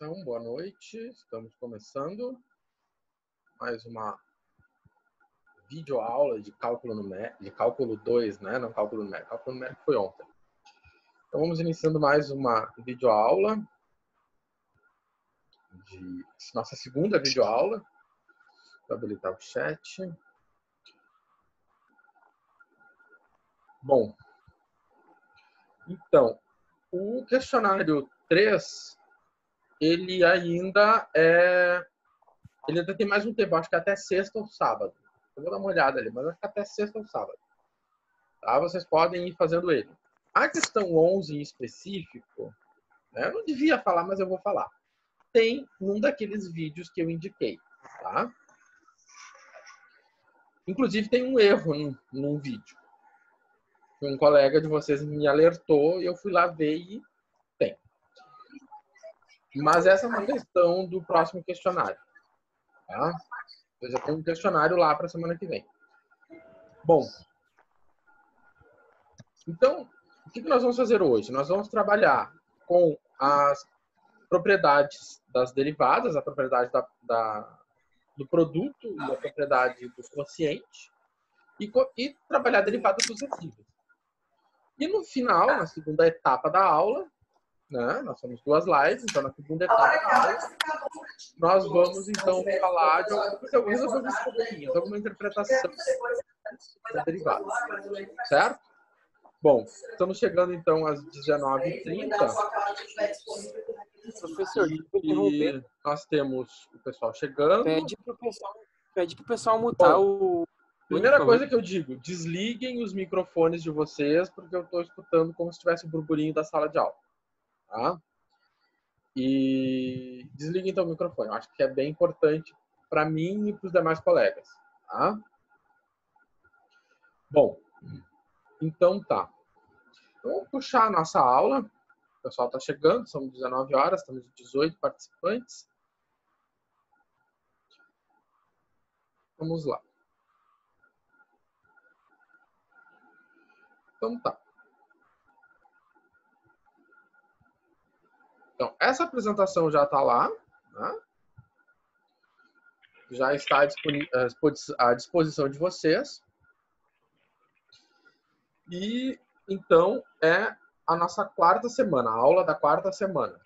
Então, boa noite. Estamos começando mais uma videoaula de cálculo numérico, de cálculo 2, né? Não cálculo numérico. Cálculo numérico foi ontem. Então, vamos iniciando mais uma videoaula de nossa segunda videoaula. Vou habilitar o chat. Bom, então, o questionário 3, ele ainda tem mais um tempo, acho que até sexta ou sábado. Eu vou dar uma olhada ali, mas acho que até sexta ou sábado. Tá? Vocês podem ir fazendo ele. A questão 11 em específico, né, eu não devia falar, mas eu vou falar. Tem um daqueles vídeos que eu indiquei. Tá? Inclusive tem um erro num vídeo. Um colega de vocês me alertou e eu fui lá ver e tem. Mas essa é uma questão do próximo questionário. Tá? Eu já tenho um questionário lá para a semana que vem. Bom, então, o que nós vamos fazer hoje? Nós vamos trabalhar com as propriedades das derivadas, a propriedade do produto e a propriedade do quociente, e trabalhar derivadas sucessivas. E no final, na segunda etapa da aula, né, nós temos duas lives, então na segunda etapa da aula, nós vamos então falar de alguma interpretação da derivada. Certo? Bom, estamos chegando então às 19h30. Professor, e nós temos o pessoal chegando. Pede pro pessoal mutar o... Primeira coisa que eu digo, desliguem os microfones de vocês, porque eu estou escutando como se tivesse o burburinho da sala de aula. Tá? E desliguem então o microfone. Eu acho que é bem importante para mim e para os demais colegas. Tá? Bom, então tá. Vamos puxar a nossa aula. O pessoal está chegando, são 19 horas, estamos 18 participantes. Vamos lá. Então tá. Então, essa apresentação já está lá, né? Já está à disposição de vocês. E então é a nossa quarta semana, a aula da quarta semana.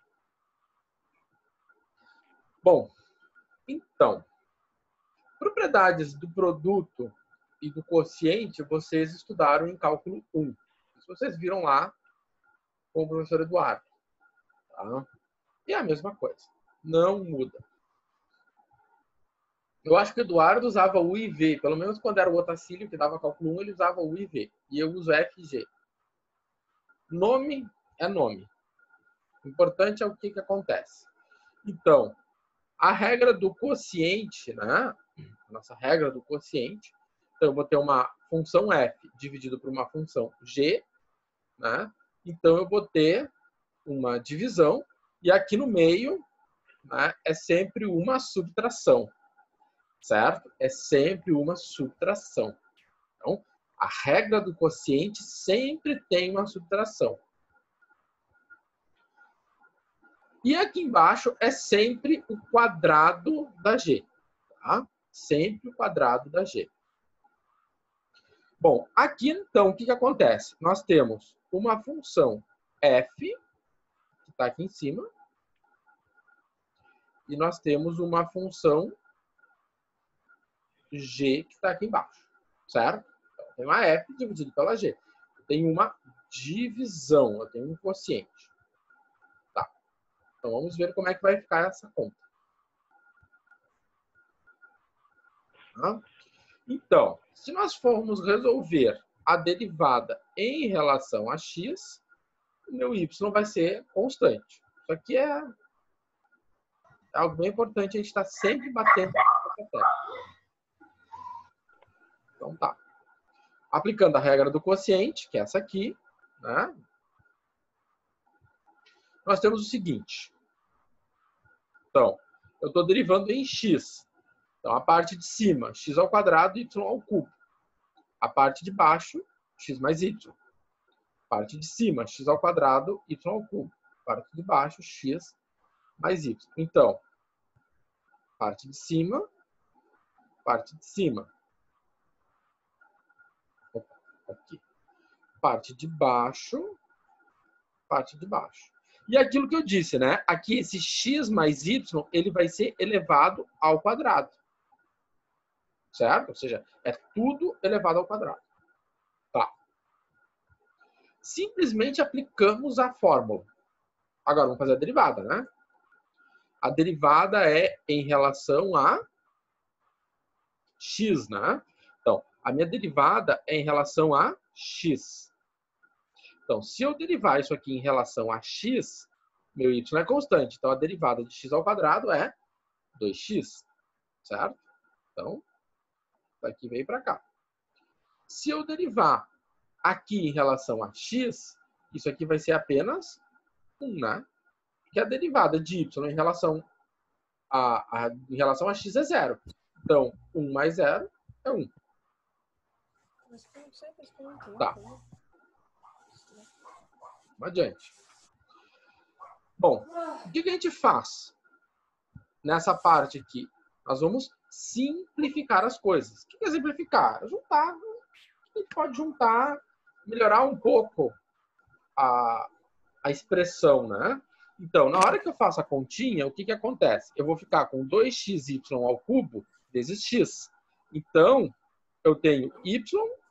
Bom, então, propriedades do produto e do quociente vocês estudaram em cálculo 1. Isso vocês viram lá com o professor Eduardo. Tá? E é a mesma coisa, não muda. Eu acho que o Eduardo usava U e V, pelo menos quando era o Otacílio, que dava cálculo 1, ele usava U e V. E eu uso F e G. Nome é nome. O importante é o que acontece. Então, a regra do quociente, né? A nossa regra do quociente. Então, eu vou ter uma função f dividido por uma função g, né? Então, eu vou ter uma divisão. E aqui no meio, né, é sempre uma subtração. Certo? É sempre uma subtração. Então, a regra do quociente sempre tem uma subtração. E aqui embaixo é sempre o quadrado da G. Tá? Sempre o quadrado da G. Bom, aqui então, o que acontece? Nós temos uma função f, que está aqui em cima, e nós temos uma função g, que está aqui embaixo. Certo? Então, eu tenho uma f dividido pela g. Eu tenho uma divisão, eu tenho um quociente. Tá. Então, vamos ver como é que vai ficar essa conta. Tá? Então, se nós formos resolver a derivada em relação a x, o meu y vai ser constante. Isso aqui é algo bem importante, a gente está sempre batendo essa tecla. Então tá. Aplicando a regra do quociente, que é essa aqui, né? Nós temos o seguinte. Então, eu estou derivando em x. Então, a parte de cima, x ao quadrado, y ao cubo. A parte de baixo, x mais y. A parte de cima, x ao quadrado, y ao cubo. A parte de baixo, x mais y. Então, parte de cima, parte de cima. Aqui. Parte de baixo, parte de baixo. E aquilo que eu disse, né? Aqui esse x mais y, ele vai ser elevado ao quadrado. Certo? Ou seja, é tudo elevado ao quadrado. Tá. Simplesmente aplicamos a fórmula. Agora vamos fazer a derivada, né? A derivada é em relação a x, né? Então, a minha derivada é em relação a x. Então, se eu derivar isso aqui em relação a x, meu y é constante. Então, a derivada de x ao quadrado é 2x, certo? Então, daqui veio para cá. Se eu derivar aqui em relação a x, isso aqui vai ser apenas 1, né? Porque a derivada de y em relação a x é 0. Então, 1 mais 0 é 1. Tá. Vamos adiante. Bom, o que a gente faz nessa parte aqui? Nós vamos simplificar as coisas. O que é simplificar? Juntar. A gente pode juntar, melhorar um pouco a expressão, né? Então, na hora que eu faço a continha, o que acontece? Eu vou ficar com 2xy ao cubo vezes x. Então, eu tenho y,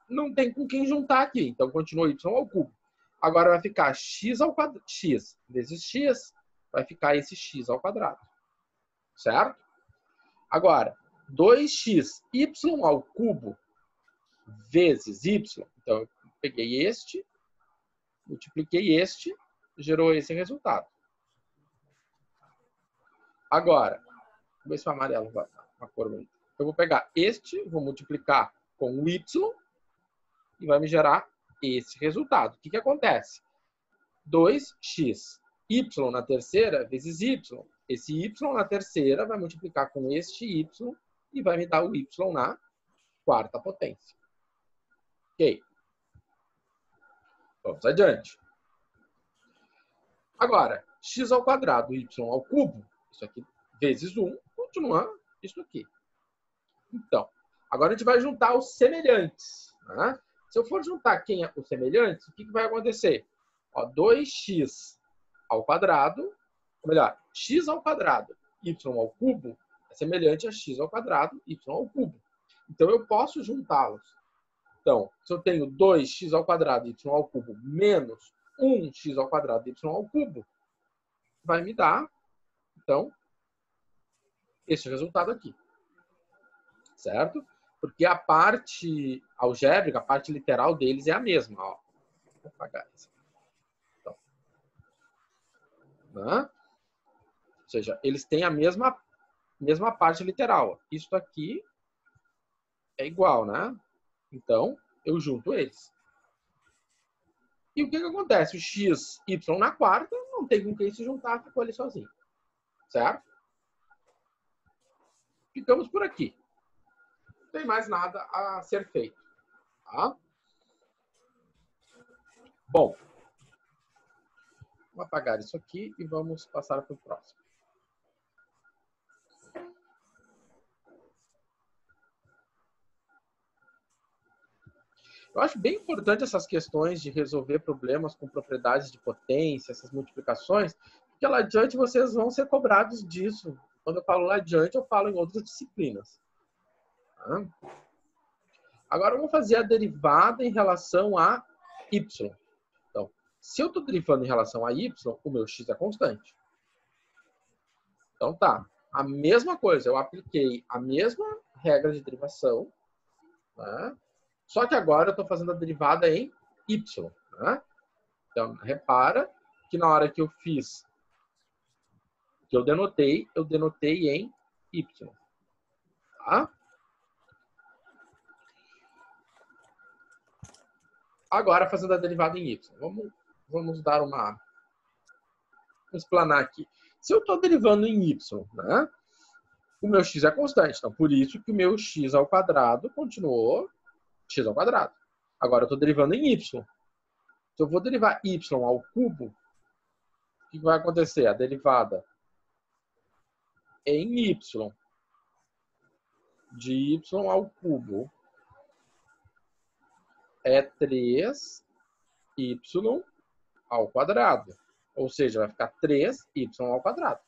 não tem com quem juntar aqui. Então, continua y ao cubo. Agora vai ficar x ao quadrado, x vezes x, vai ficar esse x ao quadrado. Certo? Agora, 2xy ao cubo vezes y. Então, eu peguei este, multipliquei este, gerou esse resultado. Agora, vamos ver se o amarelo vai uma cor bonita. Eu vou pegar este, vou multiplicar com o y e vai me gerar esse resultado. O que acontece? 2x y na terceira vezes y. Esse y na terceira vai multiplicar com este y e vai me dar o y na quarta potência. Ok. Vamos adiante. Agora, x ao quadrado, y ao cubo, isso aqui vezes 1, continua isso aqui. Então, agora a gente vai juntar os semelhantes. Né? Se eu for juntar quem é os semelhantes, o que vai acontecer? Ó, 2x ao quadrado, ou melhor, x ao quadrado, y ao cubo, é semelhante a x ao quadrado, y ao cubo. Então, eu posso juntá-los. Então, se eu tenho 2x ao quadrado, y ao cubo, menos 1x ao quadrado, y ao cubo, vai me dar, então, esse resultado aqui. Certo? Porque a parte algébrica, a parte literal deles é a mesma. Ó. Vou apagar isso. Então, né? Ou seja, eles têm a mesma parte literal. Isso aqui é igual, né? Então, eu junto eles. E o que acontece? O x, y na quarta, não tem com quem se juntar, ficou ali sozinho. Certo? Ficamos por aqui. Não tem mais nada a ser feito. Tá? Bom, vamos apagar isso aqui e vamos passar para o próximo. Eu acho bem importante essas questões de resolver problemas com propriedades de potência, essas multiplicações, porque lá adiante vocês vão ser cobrados disso. Quando eu falo lá adiante, eu falo em outras disciplinas. Tá? Agora, vamos fazer a derivada em relação a y. Então, se eu estou derivando em relação a y, o meu x é constante. Então, tá. A mesma coisa, eu apliquei a mesma regra de derivação, né? Só que agora eu estou fazendo a derivada em y. Né? Então, repara que na hora que eu fiz, que eu denotei em y. Tá? Agora, fazendo a derivada em y. Vamos dar uma... Vamos explanar aqui. Se eu estou derivando em y, né? O meu x é constante. Então, por isso que o meu x ao quadrado continuou x ao quadrado. Agora eu estou derivando em y. Se eu vou derivar y ao cubo, o que vai acontecer? A derivada em y. De y ao cubo é 3y ao quadrado. Ou seja, vai ficar 3y ao quadrado.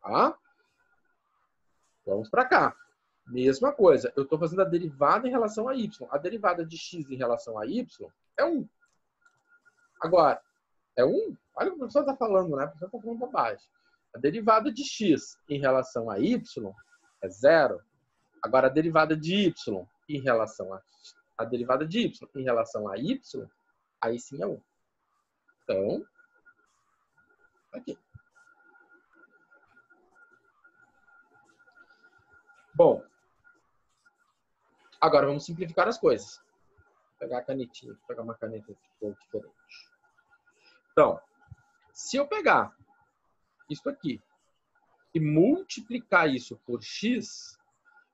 Tá? Vamos para cá. Mesma coisa. Eu estou fazendo a derivada em relação a y. A derivada de x em relação a y é 1. Agora, é 1? Olha o que o professor está falando, né? O professor está falando bobagem. A derivada de x em relação a y é 0. Agora, a derivada de y em relação a derivada de y em relação a y, aí sim é 1. Então, aqui. Bom, agora vamos simplificar as coisas. Vou pegar a canetinha, vou pegar uma caneta de cor diferente. Então, se eu pegar isso aqui e multiplicar isso por x,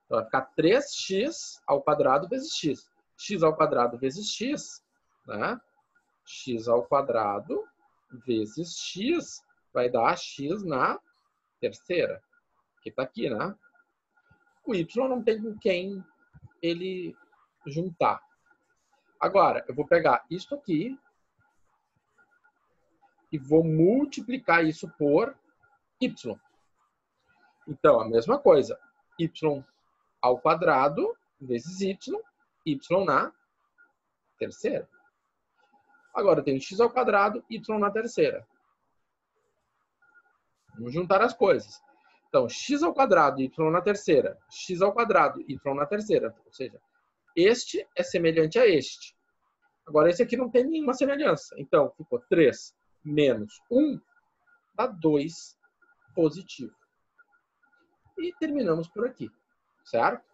então vai ficar 3x ao quadrado vezes x. X ao quadrado vezes x, né? X ao quadrado vezes x vai dar x na terceira, que está aqui, né? O y não tem com quem ele juntar. Agora, eu vou pegar isso aqui e vou multiplicar isso por y. Então, a mesma coisa. Y ao quadrado vezes y na terceira. Agora, eu tenho x ao quadrado, y na terceira. Vamos juntar as coisas. Então, x ao quadrado, y na terceira. X ao quadrado, y na terceira. Ou seja, este é semelhante a este. Agora, esse aqui não tem nenhuma semelhança. Então, ficou 3 menos 1 dá 2 positivo. E terminamos por aqui. Certo?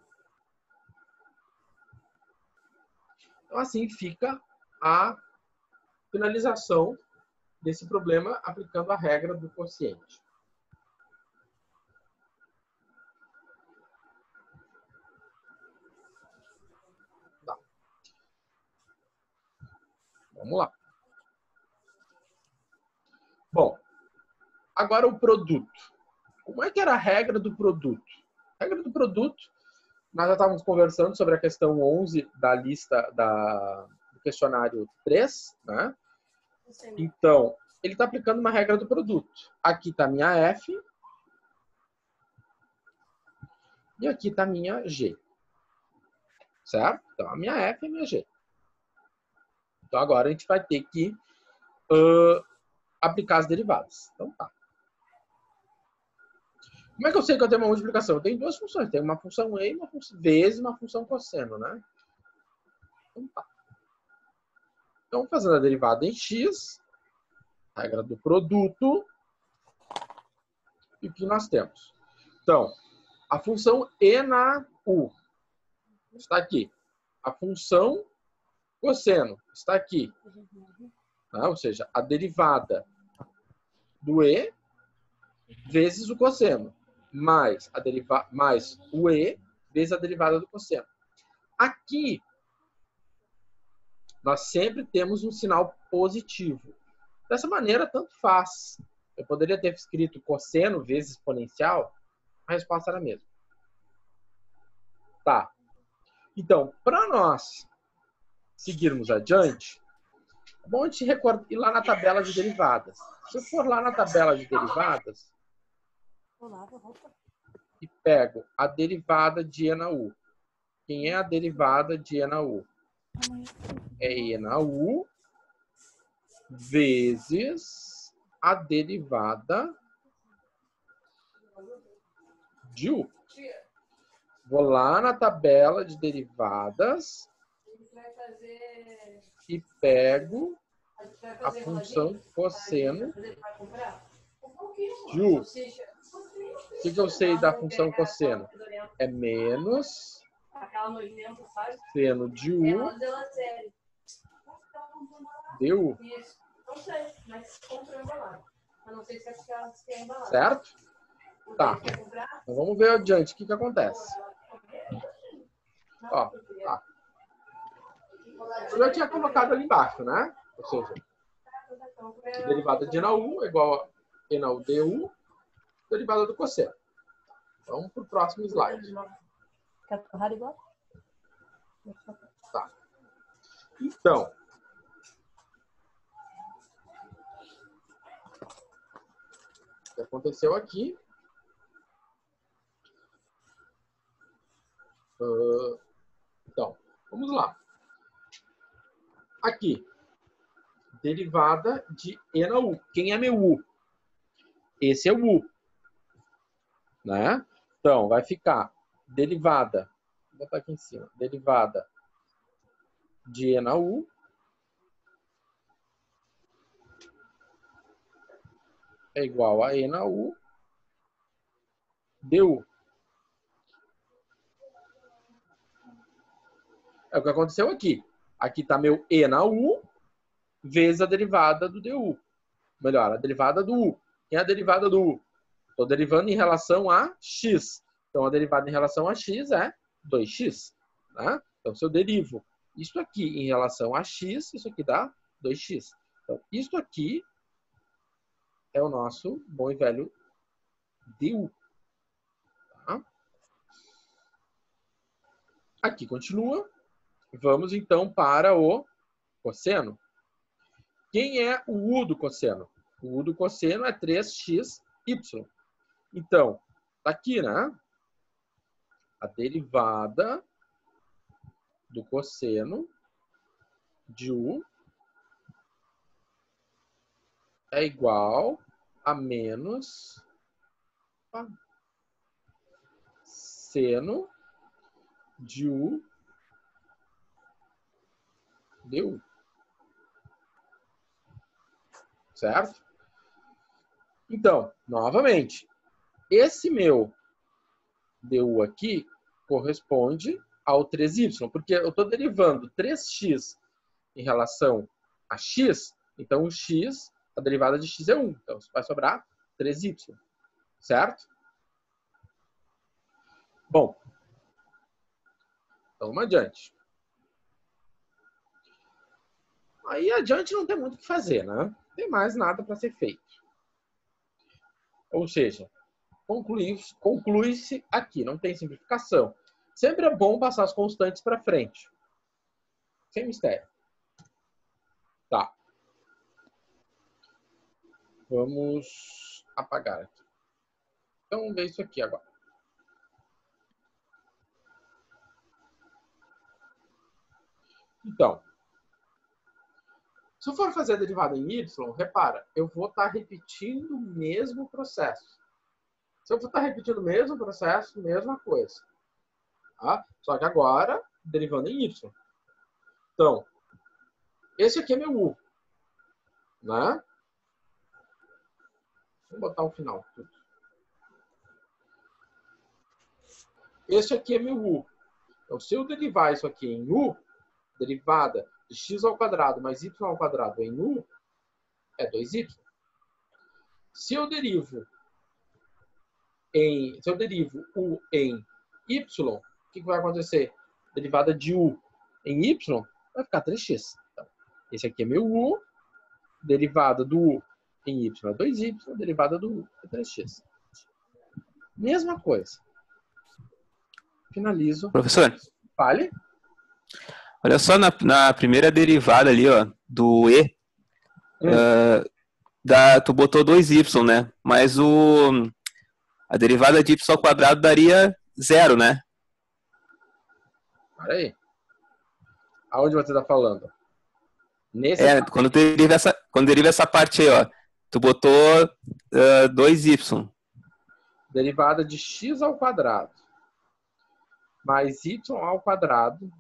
Então, assim fica a finalização desse problema aplicando a regra do quociente. Tá. Vamos lá. Bom, agora o produto. Como é que era a regra do produto? A regra do produto, nós já estávamos conversando sobre a questão 11 da lista do questionário 3, né? Então, ele está aplicando uma regra do produto. Aqui está a minha F e aqui está a minha G. Certo? Então, a minha F e a minha G. Então, agora a gente vai ter que aplicar as derivadas. Então, tá. Como é que eu sei que eu tenho uma multiplicação? Eu tenho duas funções. Tem uma função E e uma função vezes uma função cosseno, né? Então, tá. Então, fazendo a derivada em x, regra do produto, e o que nós temos? Então, a função E na U está aqui. A função cosseno está aqui. Tá? Ou seja, a derivada do E vezes o cosseno, mais o E vezes a derivada do cosseno. Aqui, nós sempre temos um sinal positivo. Dessa maneira, tanto faz. Eu poderia ter escrito cosseno vezes exponencial, a resposta era a mesma. Tá. Então, para nós seguirmos adiante, é bom a gente ir lá na tabela de derivadas. Se eu for lá na tabela de derivadas e pego a derivada de E na U. Quem é a derivada de E na U? É E na U vezes a derivada de U. Vou lá na tabela de derivadas e pego a função cosseno de U. O que eu sei da função cosseno? É menos seno de U du. Certo? Tá. Então vamos ver adiante o que acontece. Ó, tá. Eu já tinha colocado ali embaixo, né? Ou seja, a derivada de E na U é igual a E na U du derivada do cosseno. Vamos para o próximo slide. Quer torrada igual? Tá. Então, o que aconteceu aqui? Então, vamos lá. Aqui, derivada de E na U. Quem é meu U? Esse é o U. Né? Então, vai ficar derivada, vou botar aqui em cima, derivada de E na U é igual a E na U du. É o que aconteceu aqui. Aqui está meu E na U vezes a derivada do du. Melhor, a derivada do U. Quem é a derivada do U? Estou derivando em relação a x. Então, a derivada em relação a x é 2x. Né? Então, se eu derivo isso aqui em relação a x, isso aqui dá 2x. Então, isso aqui é o nosso bom e velho du. Tá? Aqui continua. Vamos, então, para o cosseno. Quem é o U do cosseno? O U do cosseno é 3xy. Então, tá aqui, né? A derivada do cosseno de U é igual a menos seno de U du. Certo? Então, novamente, esse meu du aqui corresponde ao 3y, porque eu estou derivando 3x em relação a x, então o x, a derivada de x é 1. Então, vai sobrar 3y. Certo? Bom, então vamos adiante. Aí adiante não tem muito o que fazer, né? Não tem mais nada para ser feito. Ou seja, conclui-se aqui, não tem simplificação. Sempre é bom passar as constantes para frente. Sem mistério. Tá. Vamos apagar aqui. Então, vamos ver isso aqui agora. Então, se eu for fazer a derivada em y, repara, eu vou estar repetindo o mesmo processo. Se eu for estar repetindo o mesmo processo, mesma coisa. Tá? Só que agora, derivando em y. Então, esse aqui é meu u. Né? Vou botar o final. Esse aqui é meu u. Então, se eu derivar isso aqui em u, derivada de x ao quadrado mais y ao quadrado em u, é 2y. Se eu derivo u em y, o que vai acontecer? Derivada de u em y vai ficar 3x. Então, esse aqui é meu u, derivada do u em y é 2y, derivada do u é 3x. Mesma coisa. Finalizo. Professor, Fale. olha só na primeira derivada ali, ó, do E, tu botou 2y, né? Mas a derivada de y ao quadrado daria 0, né? Para aí. Aonde você está falando? Nesse Quando deriva essa parte aí, ó, tu botou 2y. Derivada de x ao quadrado mais y ao quadrado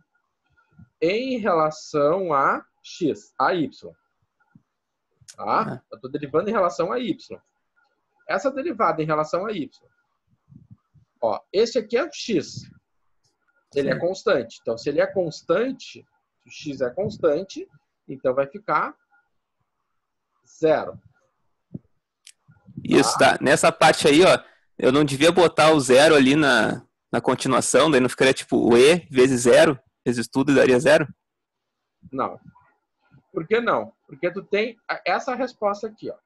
em relação a x, a y. Tá? Eu estou derivando em relação a y. Essa derivada em relação a y. Ó, esse aqui é o x. Ele é constante. Então, se ele é constante, se o x é constante, então vai ficar 0. Isso, tá. Nessa parte aí, ó, eu não devia botar o 0 ali na continuação, daí não ficaria tipo o E vezes 0, vezes tudo daria 0? Não. Por que não? Porque tu tem essa resposta aqui, ó.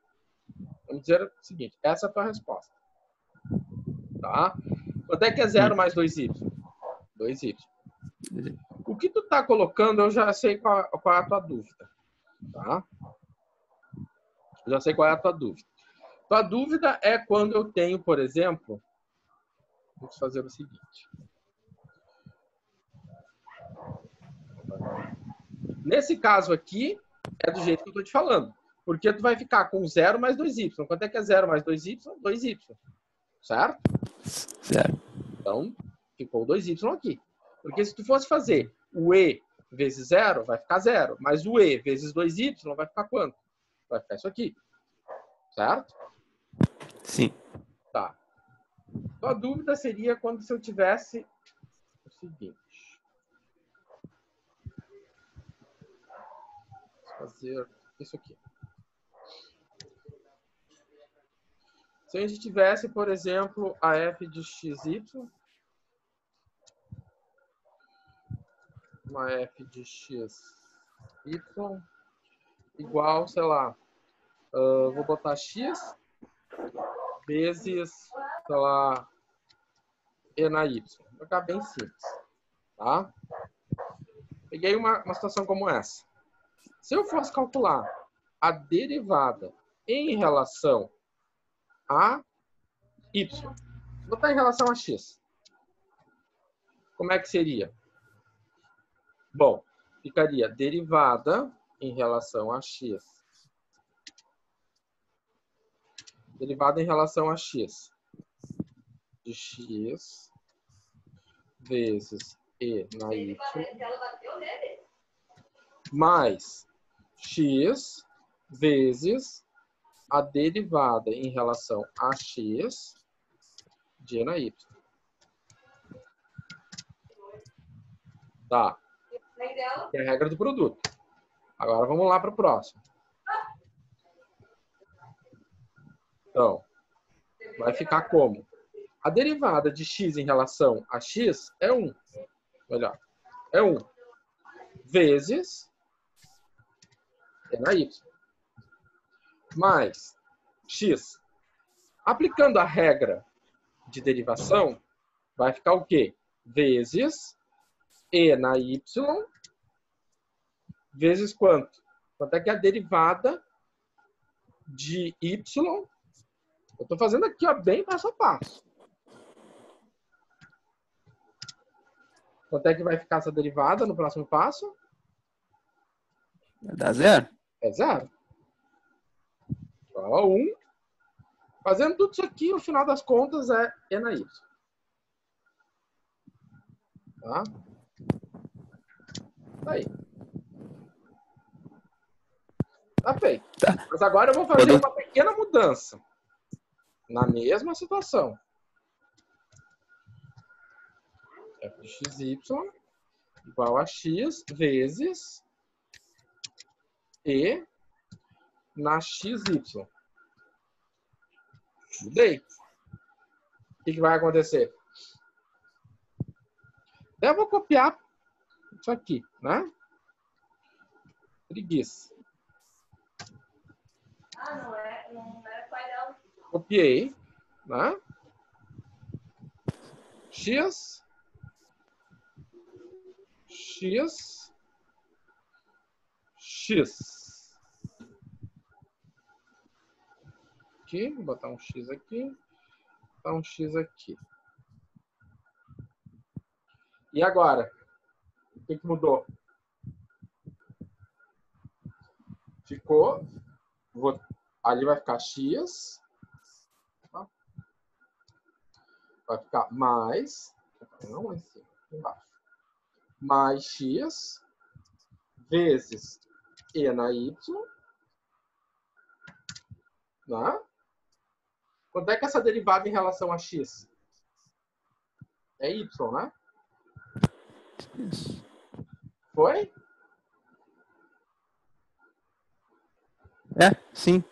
Vamos dizer o seguinte, essa é a tua resposta. Tá? Quanto é que é 0 mais 2y? 2y. O que tu tá colocando, eu já sei qual é a tua dúvida. Tá? Eu já sei qual é a tua dúvida. Tua dúvida é quando eu tenho, por exemplo, vamos fazer o seguinte. Nesse caso aqui, é do jeito que eu estou te falando. Porque tu vai ficar com 0 mais 2y. Quanto é que é 0 mais 2y? 2y. Certo? Certo. Então, ficou 2y aqui. Porque se tu fosse fazer o e vezes 0, vai ficar 0. Mas o e vezes 2y vai ficar quanto? Vai ficar isso aqui. Certo? Sim. Tá. Então, a dúvida seria quando se eu tivesse o seguinte. Vou fazer isso aqui. Se a gente tivesse, por exemplo, a f de xy, uma f de xy igual, sei lá, vou botar x vezes, sei lá, e na y. Vai ficar bem simples, tá? Peguei uma situação como essa. Se eu fosse calcular a derivada em relação a y, vou botar em relação a x. Como é que seria? Bom, ficaria derivada em relação a x. Derivada em relação a x de x vezes e na y mais x vezes a derivada em relação a x de e na y. Tá. É a regra do produto. Agora vamos lá para o próximo. Então, vai ficar como? A derivada de x em relação a x é 1. Melhor. É 1. Vezes e na y. Mais x. Aplicando a regra de derivação, vai ficar o quê? Vezes e na y vezes quanto? Quanto é que é a derivada de y? Eu estou fazendo aqui, ó, bem passo a passo. Quanto é que vai ficar essa derivada no próximo passo? Vai dar 0. É 0. Ó, 1. Fazendo tudo isso aqui, no final das contas, é e na y. Tá? Aí. Tá feito. Tá. Mas agora eu vou fazer uma pequena mudança. Na mesma situação. f de xy igual a x vezes e na xy. Mudei. O que vai acontecer? Eu vou copiar isso aqui, né? Preguiça. Não é pai dela. Copiei, né? X aqui, vou botar um X aqui, botar um X aqui. E agora? O que mudou? Ficou, ali vai ficar X, tá? Vai ficar mais, não em cima, embaixo, mais X vezes e na y, né? Quanto é que essa derivada em relação a x? É y, né? Foi? É, sim.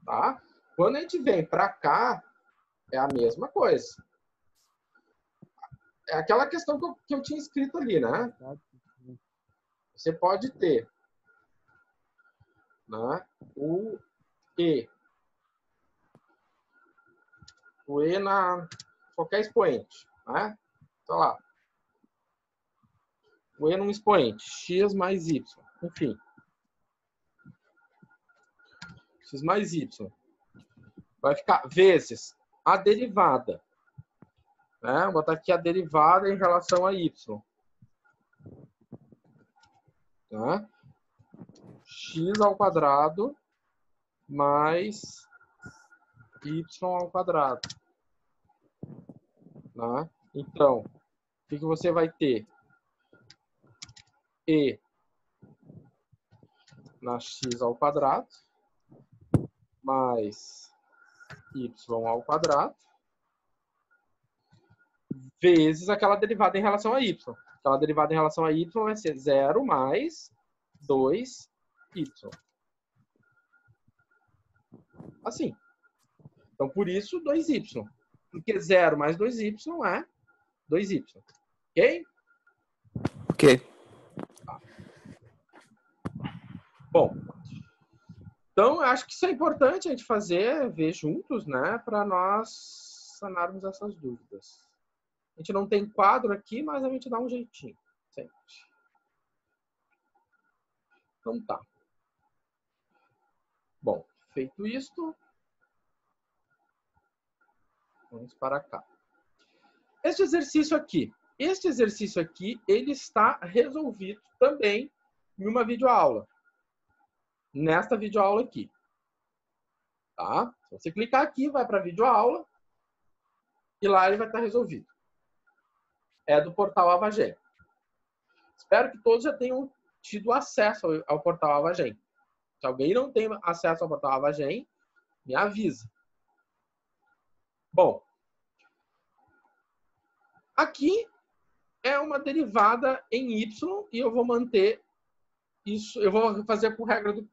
Tá? Quando a gente vem para cá, é a mesma coisa. É aquela questão que eu tinha escrito ali, né? Você pode ter, né, o e O E na qualquer expoente, né? Então lá. O E num expoente, x mais y, enfim. X mais y. Vai ficar vezes a derivada. Né? Vou botar aqui a derivada em relação a y. Tá? X ao quadrado mais y ao quadrado. Tá? Então, o que você vai ter? E na x ao quadrado mais y ao quadrado vezes aquela derivada em relação a y. Aquela derivada em relação a y vai ser 0 mais 2y. Assim. Então, por isso, 2y. Porque 0 mais 2y é 2y. Ok? Ok. Tá. Bom, então, eu acho que isso é importante a gente fazer, ver juntos, né? Para nós sanarmos essas dúvidas. A gente não tem quadro aqui, mas a gente dá um jeitinho. Sempre. Então tá. Bom, feito isto, vamos para cá. Este exercício aqui, ele está resolvido também em uma videoaula. Nesta videoaula aqui. Tá? Se você clicar aqui, vai para a videoaula e lá ele vai estar resolvido. É do portal Avagem. Espero que todos já tenham tido acesso ao portal Avagem. Se alguém não tem acesso ao portal Avagem, me avisa. Bom, aqui é uma derivada em y e eu vou manter isso, eu vou fazer com regra do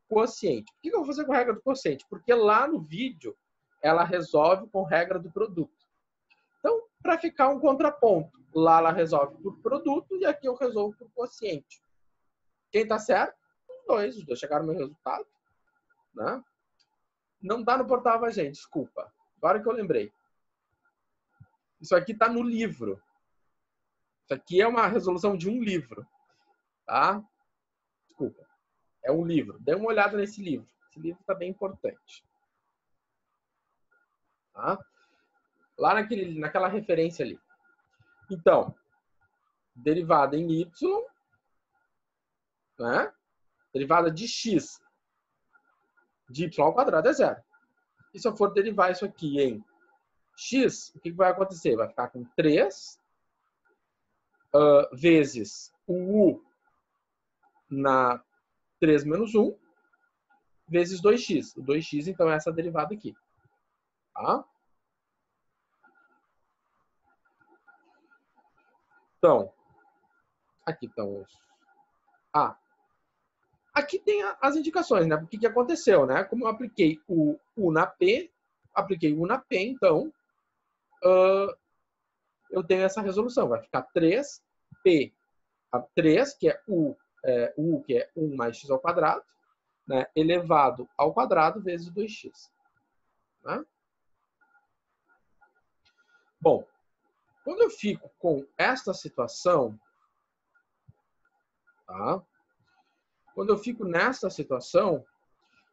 quociente. Por que eu vou fazer com regra do quociente? Porque lá no vídeo ela resolve com regra do produto. Então, para ficar um contraponto, lá ela resolve por produto e aqui eu resolvo por quociente. Quem está certo? Os dois chegaram no meu resultado. Né? Não está no portal Avagem, desculpa. Agora que eu lembrei. Isso aqui está no livro. Isso aqui é uma resolução de um livro. Tá? Desculpa. É um livro. Dê uma olhada nesse livro. Esse livro está bem importante. Tá? Lá naquela referência ali. Então, derivada em y, né? Derivada de x de y ao quadrado é zero. E se eu for derivar isso aqui em x, o que vai acontecer? Vai ficar com 3 vezes o u na 3 menos 1 vezes 2x. O 2x, então, é essa derivada aqui. Tá? Então, aqui estão os... aqui tem as indicações, né? O que aconteceu, né? Como eu apliquei o U na P, então, eu tenho essa resolução. Vai ficar 3P, 3, que é U, que é 1 mais x ao quadrado, né? Elevado ao quadrado vezes 2x. Né? Bom, quando eu fico com esta situação, tá? Quando eu fico nessa situação,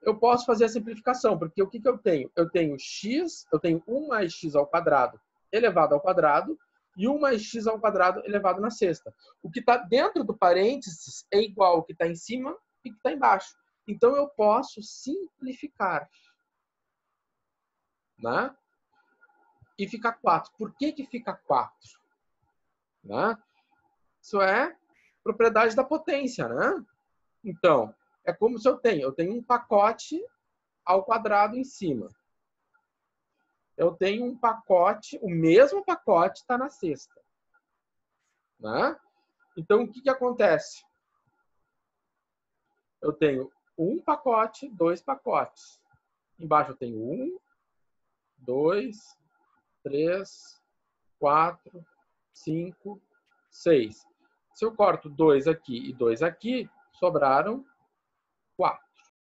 eu posso fazer a simplificação, porque o que eu tenho? Eu tenho x, eu tenho 1 mais x ao quadrado elevado ao quadrado e 1 mais x ao quadrado elevado na sexta. O que está dentro do parênteses é igual ao que está em cima e o que está embaixo. Então, eu posso simplificar. Né? E fica 4. Por que fica 4? Né? Isso é propriedade da potência, né? Então, é como se eu tenho um pacote ao quadrado em cima. Eu tenho um pacote, o mesmo pacote está na sexta. Né? Então, o que acontece? Eu tenho um pacote, 2 pacotes. Embaixo eu tenho 1, 2, 3, 4, 5, 6. Se eu corto 2 aqui e 2 aqui, sobraram 4.